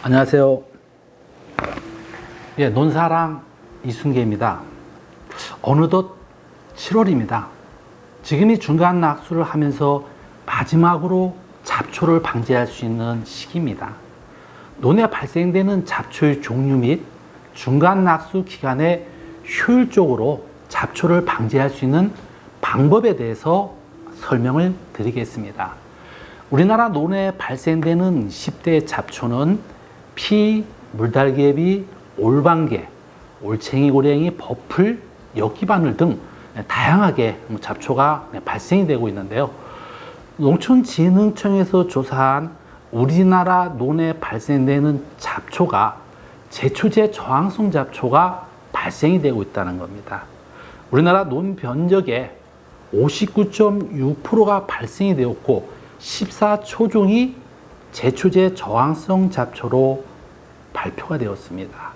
안녕하세요. 논사랑 이순계입니다. 어느덧 7월입니다. 지금이 중간 낙수를 하면서 마지막으로 잡초를 방지할 수 있는 시기입니다. 논에 발생되는 잡초의 종류 및 중간 낙수 기간에 효율적으로 잡초를 방지할 수 있는 방법에 대해서 설명을 드리겠습니다. 우리나라 논에 발생되는 10대 잡초는 피, 물달개비, 올방개, 올챙이 고랭이, 버플, 엿기바늘 등 다양하게 잡초가 발생이 되고 있는데요. 농촌진흥청에서 조사한 우리나라 논에 발생되는 잡초가 제초제 저항성 잡초가 발생이 되고 있다는 겁니다. 우리나라 논 변적의 59.6%가 발생이 되었고 14초종이 제초제 저항성 잡초로 발표가 되었습니다.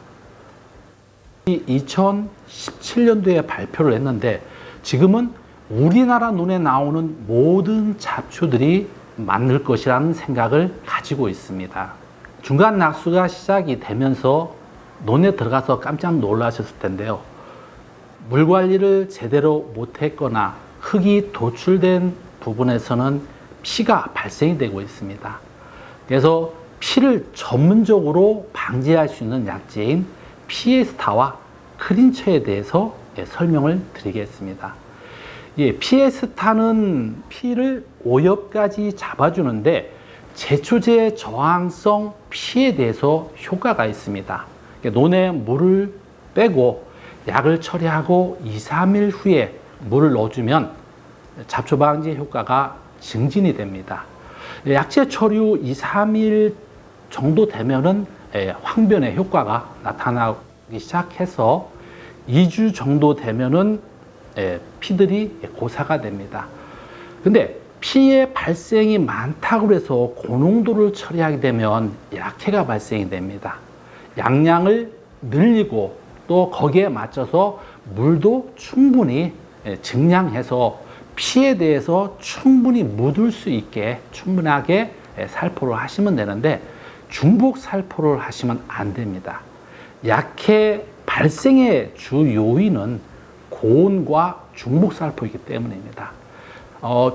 2017년도에 발표를 했는데 지금은 우리나라 논에 나오는 모든 잡초들이 맞을 것이라는 생각을 가지고 있습니다. 중간 낙수가 시작이 되면서 논에 들어가서 깜짝 놀라셨을 텐데요. 물 관리를 제대로 못했거나 흙이 도출된 부분에서는 피가 발생이 되고 있습니다. 그래서 피를 전문적으로 방지할 수 있는 약재인 피에스타와 크린처에 대해서 설명을 드리겠습니다. 피에스타는 피를 오엽까지 잡아주는데 제초제 저항성 피에 대해서 효과가 있습니다. 논에 물을 빼고 약을 처리하고 2, 3일 후에 물을 넣어주면 잡초 방지 효과가 증진이 됩니다. 약재 처리 후 2, 3일 정도 되면은 황변의 효과가 나타나기 시작해서 2주 정도 되면은 피들이 고사가 됩니다. 근데 피의 발생이 많다고 해서 고농도를 처리하게 되면 약해가 발생이 됩니다. 양량을 늘리고 또 거기에 맞춰서 물도 충분히 증량해서 피에 대해서 충분히 묻을 수 있게 충분하게 살포를 하시면 되는데 중복 살포를 하시면 안 됩니다. 약해 발생의 주 요인은 고온과 중복 살포이기 때문입니다.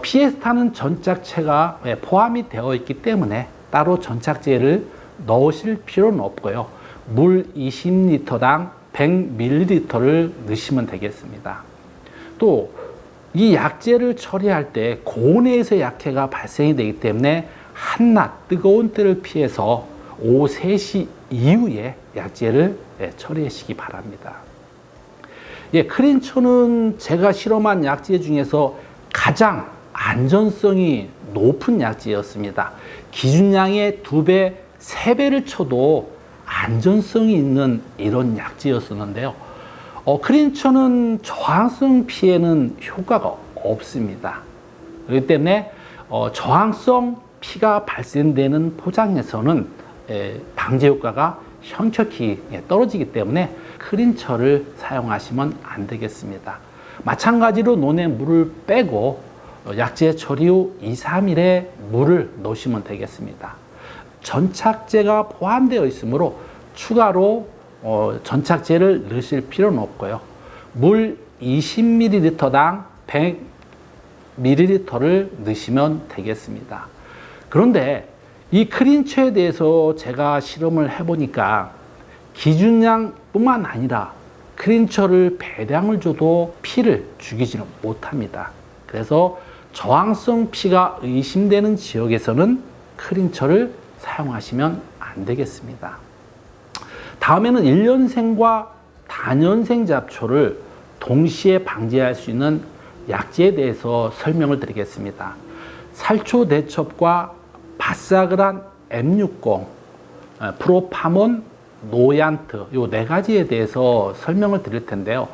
피에스타는 전착제가 포함이 되어 있기 때문에 따로 전착제를 넣으실 필요는 없고요. 물 20리터당 100ml를 넣으시면 되겠습니다. 또 이 약재를 처리할 때 고온에서 약해가 발생이 되기 때문에 한낮 뜨거운 때를 피해서 오후 3시 이후에 약재를 처리하시기 바랍니다. 크린처는 제가 실험한 약재 중에서 가장 안전성이 높은 약재였습니다. 기준량의 2배, 3배를 쳐도 안전성이 있는 이런 약재였었는데요. 크린처는 저항성 피에는 효과가 없습니다. 그렇기 때문에 저항성 피가 발생되는 포장에서는 방제 효과가 현격히 떨어지기 때문에 크린처를 사용하시면 안 되겠습니다. 마찬가지로 논에 물을 빼고 약재 처리 후 2, 3일에 물을 넣으시면 되겠습니다. 전착제가 포함되어 있으므로 추가로 전착제를 넣으실 필요는 없고요. 물 20ml당 100ml를 넣으시면 되겠습니다. 그런데 이 크린처에 대해서 제가 실험을 해보니까 기준량뿐만 아니라 크린처를 배량을 줘도 피를 죽이지는 못합니다. 그래서 저항성 피가 의심되는 지역에서는 크린처를 사용하시면 안 되겠습니다. 다음에는 1년생과 다년생 잡초를 동시에 방지할 수 있는 약재에 대해서 설명을 드리겠습니다. 살초대첩과 바사그란 M60, 프로파몬, 노얀트 이 4가지에 대해서 설명을 드릴 텐데요.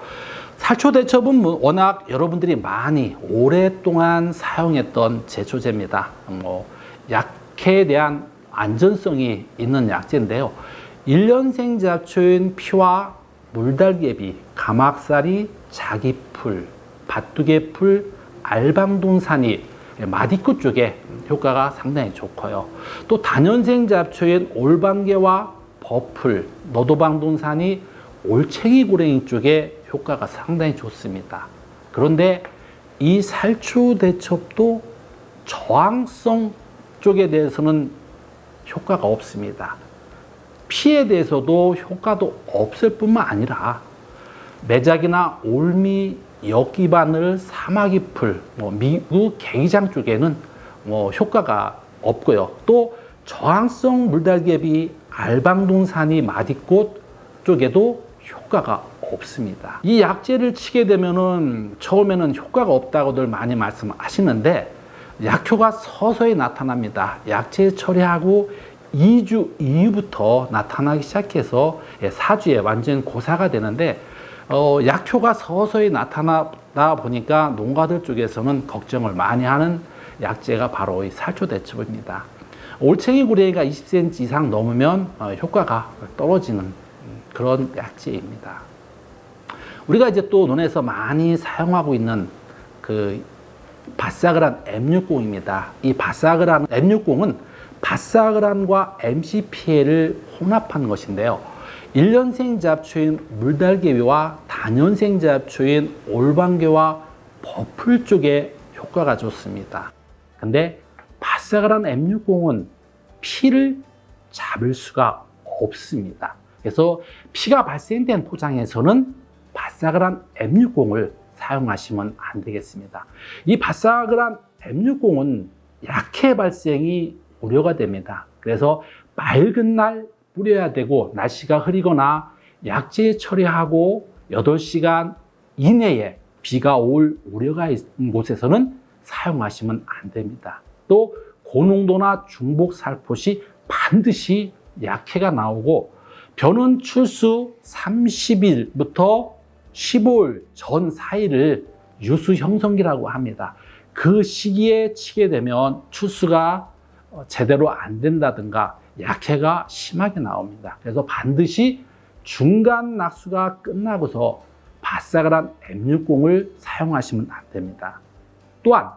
살초대첩은 워낙 여러분들이 많이 오랫동안 사용했던 제초제입니다. 약해에 대한 안전성이 있는 약재인데요. 1년생 잡초인 피와 물달개비, 가막살이, 자기풀, 밭두개풀, 알방동산이 마디끝 쪽에 효과가 상당히 좋고요. 또 다년생 잡초인 올방개와 버풀, 너도방동산이 올챙이 고랭이 쪽에 효과가 상당히 좋습니다. 그런데 이 살초대첩도 저항성 쪽에 대해서는 효과가 없습니다. 피에 대해서도 효과도 없을 뿐만 아니라 매작이나 올미, 역기바늘, 사마귀풀, 미국 개기장 쪽에는 효과가 없고요. 또 저항성 물달개비, 알방동산이 마디꽃 쪽에도 효과가 없습니다. 이 약재를 치게 되면은 처음에는 효과가 없다고들 많이 말씀하시는데 약효가 서서히 나타납니다. 약재 처리하고 2주 이후부터 나타나기 시작해서 4주에 완전 고사가 되는데 약효가 서서히 나타나다 보니까 농가들 쪽에서는 걱정을 많이 하는 약재가 바로 이 살초대첩입니다. 올챙이 고랭이가 20cm 이상 넘으면 효과가 떨어지는 그런 약재입니다. 우리가 이제 또 논에서 많이 사용하고 있는 그 바사그란 M60입니다. 이 바사그란 M60은 바사그란과 MCPA를 혼합한 것인데요. 1년생 잡초인 물달개비와 다년생 잡초인 올방개와 버풀 쪽에 효과가 좋습니다. 근데 바사그란 M60은 피를 잡을 수가 없습니다. 그래서 피가 발생된 포장에서는 바사그란 M60을 사용하시면 안 되겠습니다. 이 바사그란 M60은 약해 발생이 우려가 됩니다. 그래서 맑은 날 뿌려야 되고 날씨가 흐리거나 약재 처리하고 8시간 이내에 비가 올 우려가 있는 곳에서는 사용하시면 안 됩니다. 또 고농도나 중복 살포시 반드시 약해가 나오고 벼는 출수 30일부터 15일 전 사이를 유수 형성기라고 합니다. 그 시기에 치게 되면 출수가 제대로 안 된다든가 약해가 심하게 나옵니다. 그래서 반드시 중간 낙수가 끝나고서 바사그란 M60을 사용하시면 안 됩니다. 또한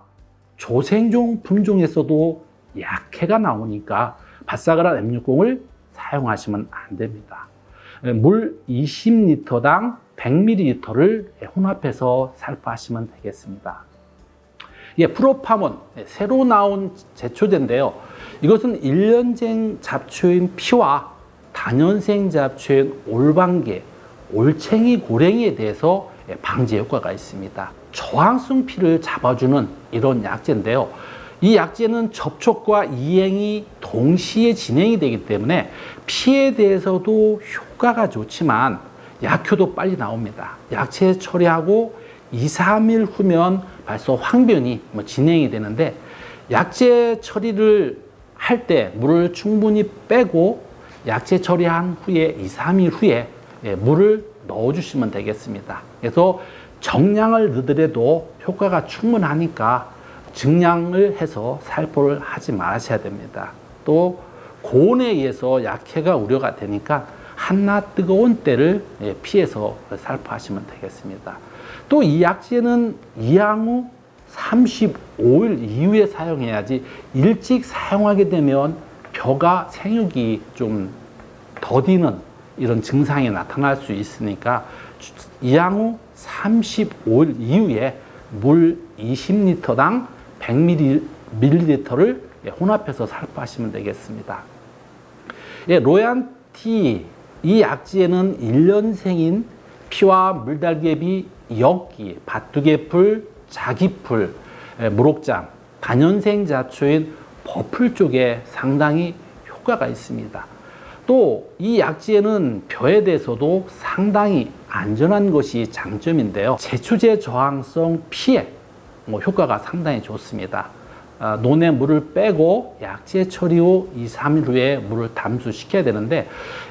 조생종 품종에서도 약해가 나오니까 바사그란 M60을 사용하시면 안 됩니다. 물 20리터당 100ml를 혼합해서 살포하시면 되겠습니다. 프로파몬, 새로 나온 제초제인데요. 이것은 1년생 잡초인 피와 다년생 잡초인 올방개, 올챙이 고랭이에 대해서 방제 효과가 있습니다. 저항성 피를 잡아주는 이런 약재인데요. 이 약재는 접촉과 이행이 동시에 진행이 되기 때문에 피에 대해서도 효과가 좋지만 약효도 빨리 나옵니다. 약재 처리하고 2, 3일 후면 벌써 황변이 진행이 되는데 약재 처리를 할 때 물을 충분히 빼고 약재 처리한 후에 2, 3일 후에 물을 넣어주시면 되겠습니다. 그래서 정량을 넣더라도 효과가 충분하니까 증량을 해서 살포를 하지 마셔야 됩니다. 또 고온에 의해서 약해가 우려가 되니까 한낮 뜨거운 때를 피해서 살포하시면 되겠습니다. 또 이 약재는 이양 후 35일 이후에 사용해야지 일찍 사용하게 되면 벼가 생육이 좀 더디는 이런 증상이 나타날 수 있으니까 이양 후 35일 이후에 물 20리터당 100ml를 혼합해서 살포하시면 되겠습니다. 로얀티 이 약지에는 1년생인 피와 물달개비, 역기, 밭두개풀, 자기풀, 무록장, 다년생 잡초인 버풀 쪽에 상당히 효과가 있습니다. 또 이 약지에는 벼에 대해서도 상당히 안전한 것이 장점인데요. 제초제 저항성 피해 효과가 상당히 좋습니다. 논에 물을 빼고 약재 처리 후 2, 3일 후에 물을 담수시켜야 되는데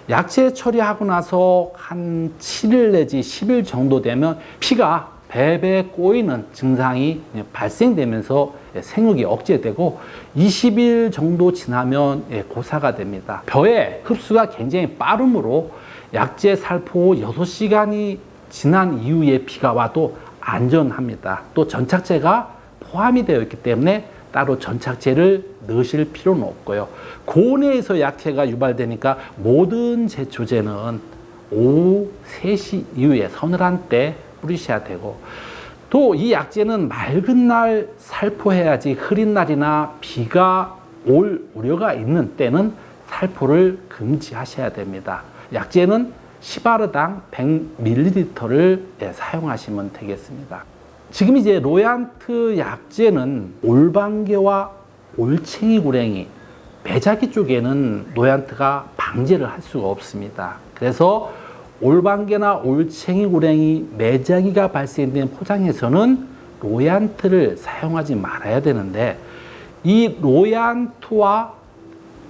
약재 처리하고 나서 한 7일 내지 10일 정도 되면 피가 배에 꼬이는 증상이 발생되면서 생육이 억제되고 20일 정도 지나면 고사가 됩니다. 벼의 흡수가 굉장히 빠르므로 약재 살포 후 6시간이 지난 이후에 비가 와도 안전합니다. 또 전착제가 포함이 되어 있기 때문에 따로 전착제를 넣으실 필요는 없고요. 고온에서 약해가 유발되니까 모든 제초제는 오후 3시 이후에 서늘한 때 뿌리셔야 되고, 또 이 약재는 맑은 날 살포해야지 흐린 날이나 비가 올 우려가 있는 때는 살포를 금지하셔야 됩니다. 약재는 10아르당 100ml를 사용하시면 되겠습니다. 지금 이제 로얀트 약재는 올방개와 올챙이 구랭이, 매자기 쪽에는 로얀트가 방제를 할 수가 없습니다. 그래서 올방개나 올챙이 구랭이, 매자기가 발생된 포장에서는 로얀트를 사용하지 말아야 되는데, 이 로얀트와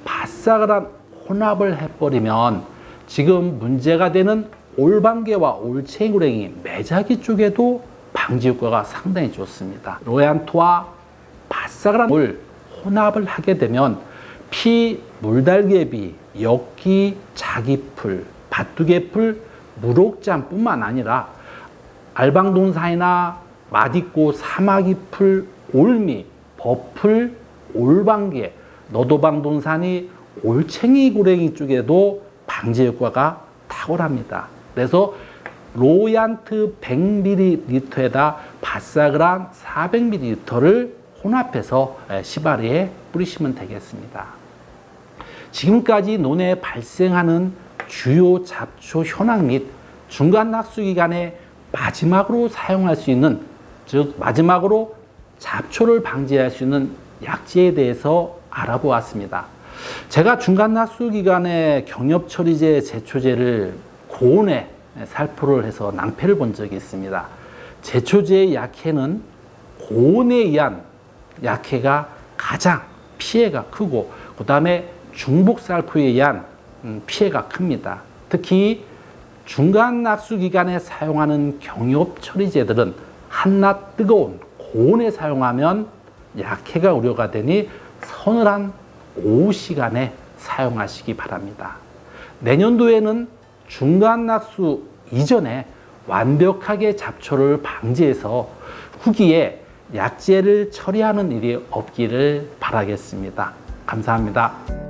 바사그란 혼합을 해버리면 지금 문제가 되는 올방개와 올챙이 구랭이, 매자기 쪽에도 방지 효과가 상당히 좋습니다. 로얀트와 바사그란을 혼합을 하게 되면 피, 물달개비, 엽기, 자기풀, 밭두개풀, 무록잠뿐만 아니라 알방동산이나 마디꼬, 사마귀풀, 올미, 버풀, 올방개, 너도방동산이 올챙이 구랭이 쪽에도 방제 효과가 탁월합니다. 그래서 로얀트 100ml에다 바사그란 400ml를 혼합해서 시바리에 뿌리시면 되겠습니다. 지금까지 논에 발생하는 주요 잡초 현황 및 중간 낙수 기간에 마지막으로 사용할 수 있는, 즉 마지막으로 잡초를 방지할 수 있는 약재에 대해서 알아보았습니다. 제가 중간 낙수 기간에 경엽 처리제 제초제를 고온에 살포를 해서 낭패를 본 적이 있습니다. 제초제의 약해는 고온에 의한 약해가 가장 피해가 크고, 그 다음에 중복 살포에 의한 피해가 큽니다. 특히 중간 낙수 기간에 사용하는 경엽 처리제들은 한낮 뜨거운 고온에 사용하면 약해가 우려가 되니 서늘한 오후 시간에 사용하시기 바랍니다. 내년도에는 중간 낙수 이전에 완벽하게 잡초를 방지해서 후기에 약재를 처리하는 일이 없기를 바라겠습니다. 감사합니다.